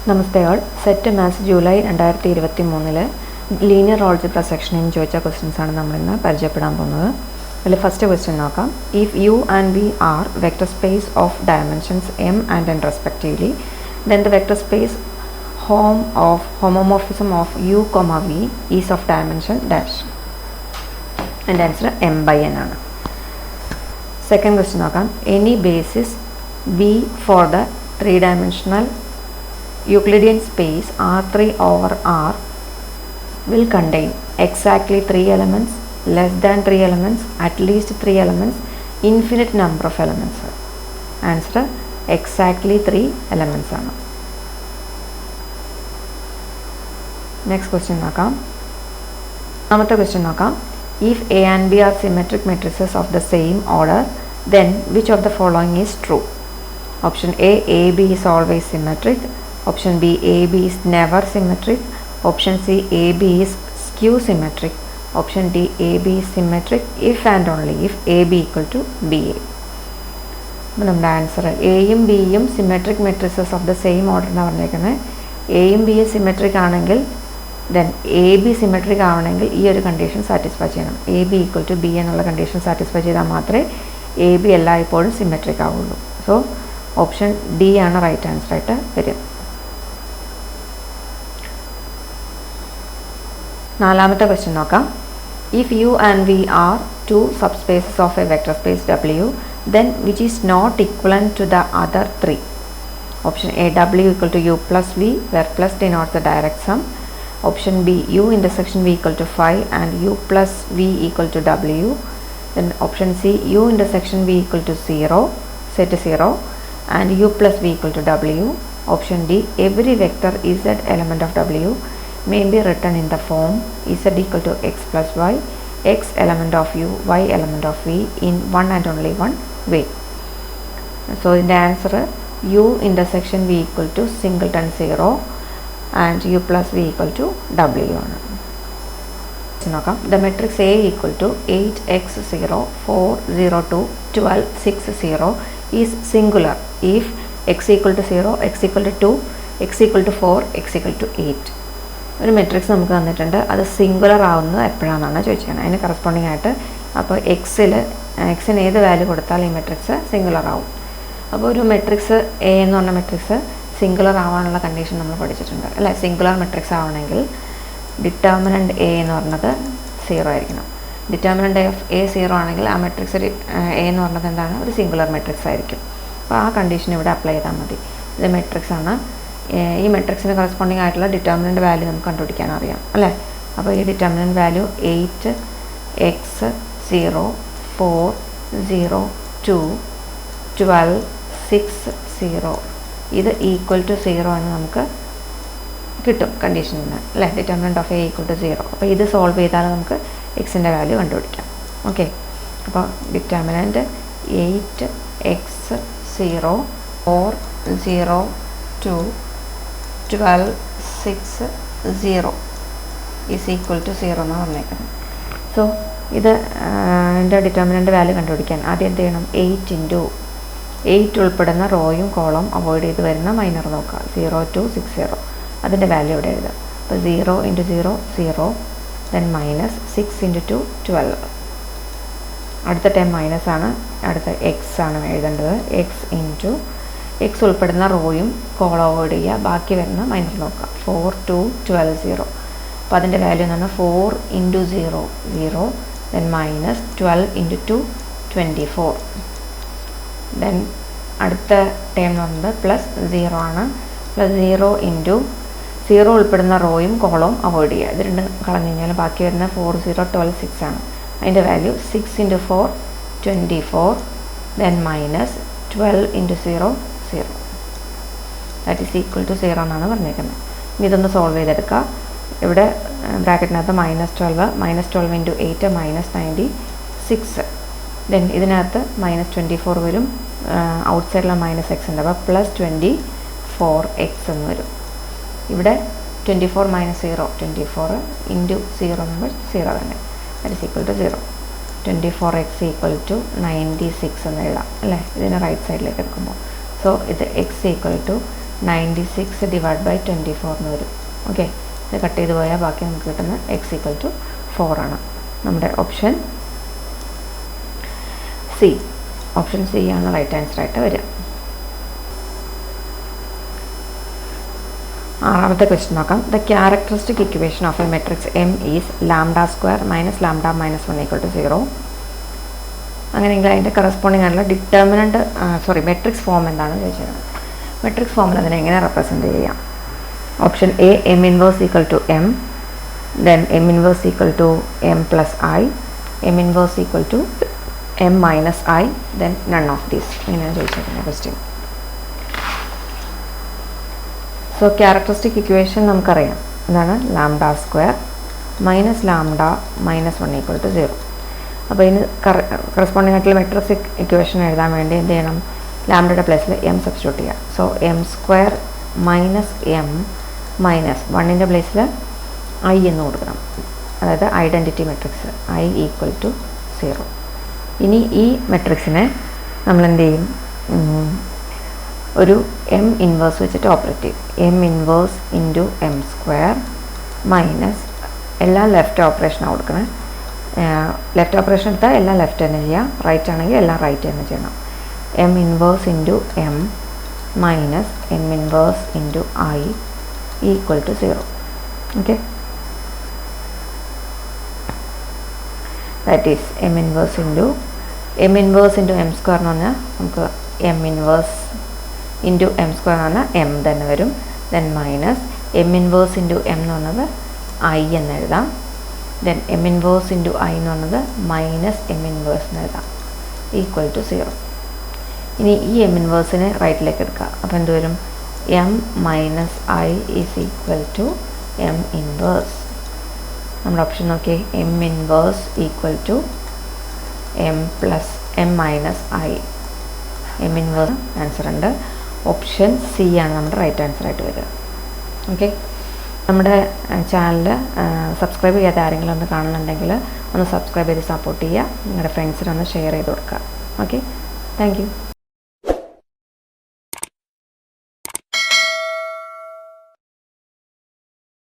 നമസ്തേ all. Set maths July 2023 linear algebra സെക്ഷനിൽ നിന്ന് ചോദിച്ച ക്വസ്റ്റ്യൻസ് ആണ് നമ്മളിന്ന് പരിചയപ്പെടാൻ പോകുന്നത്. അതിൽ ഫസ്റ്റ് ക്വസ്റ്റ്യൻ നോക്കാം. If U and V are vector space of dimensions m and n respectively, then the vector space homomorphism of u, v is of dimension dash. And answer m/n ആണ്. Second question നോക്കാം. Any basis v for the three-dimensional Euclidean space R3 over R will contain exactly 3 elements, less than 3 elements, at least 3 elements, infinite number of elements. Answer exactly 3 elements ആണ്. Next question നോക്കാം. രണ്ടാമത്തെ question നോക്കാം. If A and B are symmetric matrices of the same order, then which of the following is true? Option A, AB is always symmetric. Option B, AB is never symmetric. Option C, AB is skew symmetric. Option D, AB is symmetric if and only if AB equal to BA. അപ്പോൾ നമ്മുടെ answer എയും ബിയും symmetric matrices of the same order എന്ന് പറഞ്ഞേക്കുന്നത്. എയും ബിയും symmetric ആണെങ്കിൽ then A B symmetric ആവണമെങ്കിൽ ഈ ഒരു കണ്ടീഷൻ സാറ്റിസ്ഫൈ ചെയ്യണം. A B equal to B എന്നുള്ള കണ്ടീഷൻ സാറ്റിസ്ഫൈ ചെയ്താൽ മാത്രമേ എ ബി എല്ലായ്പ്പോഴും സിമെട്രിക് ആവുള്ളൂ. സോ ഓപ്ഷൻ ഡി ആണ് റൈറ്റ് ആൻസർ ആയിട്ട് വരും. നാലാമത്തെ ക്വസ്റ്റ്യൻ നോക്കാം. If U and V are two subspaces of a vector space W, then which is not equivalent to the other three? Option A, W equal to U plus V, where plus denotes the direct sum. Option B, U intersection V equal to 5 and U plus V equal to W. Then option C, U intersection V equal to 0, set 0, and U plus V equal to W. Option D, every vector Z element of W may be written in the form Z equal to X plus Y, X element of U, Y element of V in one and only one way. So in the answer, U intersection V equal to singleton 0 and U plus V equal to W ആണ്. The matrix A equal to 8x0 4 0 2 12 6 0 is singular if x equal to 0, x equal to 2, x equal to 4, x equal to 8. ഒരു matrix നമുക്ക് തന്നിട്ടുണ്ട്. അത് singular ആവുന്നത് എപ്പോഴാണെന്നാണ് ചോദിച്ചിരിക്കുന്നത്. അതിന് corresponding ആയിട്ട് അപ്പോൾ എക്സിന് ഏത് വാല്യൂ കൊടുത്താൽ ഈ മെട്രിക്സ് സിംഗുലർ ആവും. അപ്പോൾ ഒരു മെട്രിക്സ് എ എന്ന് പറഞ്ഞ മെട്രിക്സ് സിംഗുലർ ആവാനുള്ള കണ്ടീഷൻ നമ്മൾ പഠിച്ചിട്ടുണ്ട് അല്ലേ. സിംഗുലർ മെട്രിക്സ് ആവണമെങ്കിൽ ഡിറ്റർമിനൻ്റ് എ എന്ന് പറഞ്ഞത് 0 ആയിരിക്കണം. ഡിറ്റർമിനൻ്റ് ഓഫ് എ 0 ആണെങ്കിൽ ആ മെട്രിക്സ് എ എന്ന് പറഞ്ഞത് എന്താണ്, ഒരു സിംഗുലർ മെട്രിക്സ് ആയിരിക്കും. അപ്പോൾ ആ കണ്ടീഷൻ ഇവിടെ അപ്ലൈ ചെയ്താൽ മതി. ഇത് മെട്രിക്സ് ആണ്. ഈ മെട്രിക്സിന് കറസ്പോണ്ടിങ് ആയിട്ടുള്ള ഡിറ്റർമിനൻ്റ് വാല്യൂ നമുക്ക് കണ്ടുപിടിക്കാൻ അറിയാം അല്ലേ. അപ്പോൾ ഈ ഡിറ്റർമിനൻ്റ് വാല്യൂ 8 x 0 4 0 2 12 6 0 ഇത് ഈക്വൽ ടു 0 എന്ന് നമുക്ക് കിട്ടും കണ്ടീഷനിൽ നിന്ന് അല്ലേ. Determinant of A equal to 0. അപ്പോൾ ഇത് സോൾവ് ചെയ്താൽ നമുക്ക് എക്സിൻ്റെ വാല്യൂ കണ്ടുപിടിക്കാം. ഓക്കെ, അപ്പോൾ determinant 8 x 0 4 0 2 12 6 0 is equal to 0 എന്ന് പറഞ്ഞേക്കുന്നത്. സോ ഇത് എൻ്റെ ഡിറ്റർമിനൻ്റ് വാല്യൂ കണ്ടുപിടിക്കാൻ ആദ്യം എന്ത് ചെയ്യണം, 8 ഇൻറ്റു 8 ഉൾപ്പെടുന്ന റോയും കോളം അവോയ്ഡ് ചെയ്ത് വരുന്ന മൈനർ നോക്കുക. 0 2 6 0 അതിൻ്റെ വാല്യൂ ഇവിടെ എഴുതുക. അപ്പോൾ 0 ഇൻറ്റു 0 0, ദെൻ മൈനസ് 6 ഇൻറ്റു 2 12. അടുത്ത ടൈം മൈനസ് ആണ്, അടുത്ത എക്സ് ആണ് എഴുതേണ്ടത്. എക്സ് ഇൻറ്റു എക്സ് ഉൾപ്പെടുന്ന റോയും കോളം അവോയ്ഡ് ചെയ്യുക, ബാക്കി വരുന്ന മൈനർ നോക്കുക. 4 2 12 0. അപ്പോൾ അതിൻ്റെ വാല്യൂ എന്ന് പറഞ്ഞാൽ 4 into 0 0, then minus 12 into 2 24. Then അടുത്ത ടേം എന്ന് പറയുന്നത് പ്ലസ് 0 ആണ്. പ്ലസ് 0 ഇൻറ്റു 0 ഉൾപ്പെടുന്ന റോയും കോളവും അവോയ്ഡ് ചെയ്യുക. ഇത് രണ്ടും കളഞ്ഞു കഴിഞ്ഞാൽ ബാക്കി വരുന്ന 4 0 12 6 ആണ്. അതിൻ്റെ value 6 into 4 24, then minus 12 into 0 0. That is equal to 0 എന്നാണ് പറഞ്ഞേക്കുന്നത്. ഇനി ഇതൊന്ന് സോൾവ് ചെയ്തെടുക്കുക. ഇവിടെ ബ്രാക്കറ്റിനകത്ത് -12 ഇൻറ്റു 8 -96. ദെൻ ഇതിനകത്ത് -24 വരും, ഔട്ട് സൈഡിലെ -x ഉണ്ട്. അപ്പോൾ +24x എന്ന് വരും. ഇവിടെ 24 - 0 24 ഇൻറ്റു 0 നമ്പർ 0 തന്നെ. That is equal to 0. 24x equal to 96 എന്ന് എഴുതാം അല്ലേ, ഇതിനെ റൈറ്റ് സൈഡിലേക്ക് എടുക്കുമ്പോൾ. സോ ഇത് x equal to 96 divide by 24 എന്ന് വരും. ഓക്കെ, ഇത് കട്ട് ചെയ്ത് പോയാൽ ബാക്കി നമുക്ക് കിട്ടുന്ന എക്സ് ഈക്വൽ ടു 4 ആണ്. നമ്മുടെ ഓപ്ഷൻ സി ആണ് റൈറ്റ് ആൻസർ ആയിട്ട് വരിക. ആറാമത്തെ ക്വസ്റ്റ്യൻ നോക്കാം. The characteristic equation of a matrix M is lambda square minus lambda minus 1 equal to 0. അങ്ങനെയെങ്കിൽ അതിൻ്റെ കറസ്പോണ്ടിങ് ആയിട്ടുള്ള മെട്രിക്സ് ഫോം എന്താണെന്ന് ചോദിച്ചത്. മെട്രിക്സ് ഫോമിൽ അതിനെ എങ്ങനെ റെപ്രസെൻറ്റ് ചെയ്യാം? Option A M inverse equal to M, then M inverse equal to M plus I, M inverse equal to M minus I, then none of these. ഇങ്ങനെയാണ് ചോദിച്ചിരിക്കുന്നത് question. So characteristic equation നമുക്കറിയാം, എന്താണ്? Lambda square minus lambda minus 1 equal to 0. അപ്പോൾ ഇതിന് corresponding ആയിട്ടുള്ള matrix equation എഴുതാൻ വേണ്ടി എന്ത് ചെയ്യണം? ലാംഡയുടെ പ്ലേസിൽ എം സബ്സ്റ്റിറ്റ്യൂട്ട് ചെയ്യാം. So m square minus m minus 1ൻ്റെ പ്ലേസിൽ ഐ എന്ന് കൊടുക്കണം. അതായത് identity matrix I equal to 0. ഇനി ഈ മെട്രിക്സിനെ നമ്മൾ എന്ത് ചെയ്യും? ഒരു എം ഇൻവേഴ്സ് വെച്ചിട്ട് ഓപ്പറേറ്റ് ചെയ്യും. M inverse into M square minus എല്ലാം ലെഫ്റ്റ് ഓപ്പറേഷനാണ് കൊടുക്കണേ. ലെഫ്റ്റ് ഓപ്പറേഷൻ എടുത്താൽ എല്ലാം ലെഫ്റ്റ് തന്നെ ചെയ്യാം, റൈറ്റ് ആണെങ്കിൽ എല്ലാം റൈറ്റ് തന്നെ ചെയ്യണം. M inverse into M minus M inverse into I equal to 0. Okay, that is M inverse into M square എന്ന് പറഞ്ഞാൽ നമുക്ക് M inverse into M square എന്ന് പറഞ്ഞാൽ എം തന്നെ വരും. Then minus M inverse into M എന്ന് പറഞ്ഞത് I എന്ന് എഴുതാം. Then M inverse into I എന്ന് പറഞ്ഞത് മൈനസ് എം ഇൻവേഴ്സ് എന്ന് എഴുതാം ഈക്വൽ ടു 0. ഇനി ഈ എം ഇൻവേഴ്സിനെ റൈറ്റിലേക്ക് എടുക്കുക. അപ്പോൾ എന്ത് വരും? M minus I is equal to M inverse. നമ്മുടെ ഓപ്ഷൻ നോക്കിയേ, M inverse equal to M plus M minus I. M inverse answer ഉണ്ട്. ഓപ്ഷൻ സി ആണ് നമ്മുടെ റൈറ്റ് ആൻസർ ആയിട്ട് വരിക. ഓക്കെ, നമ്മുടെ ചാനൽ സബ്സ്ക്രൈബ് ചെയ്യാത്ത ആരെങ്കിലും ഒന്ന് കാണുന്നുണ്ടെങ്കിൽ ഒന്ന് സബ്സ്ക്രൈബ് ചെയ്ത് സപ്പോർട്ട് ചെയ്യുക. നിങ്ങളുടെ ഫ്രണ്ട്സിനൊന്ന് ഷെയർ ചെയ്ത് കൊടുക്കുക. Okay, thank you.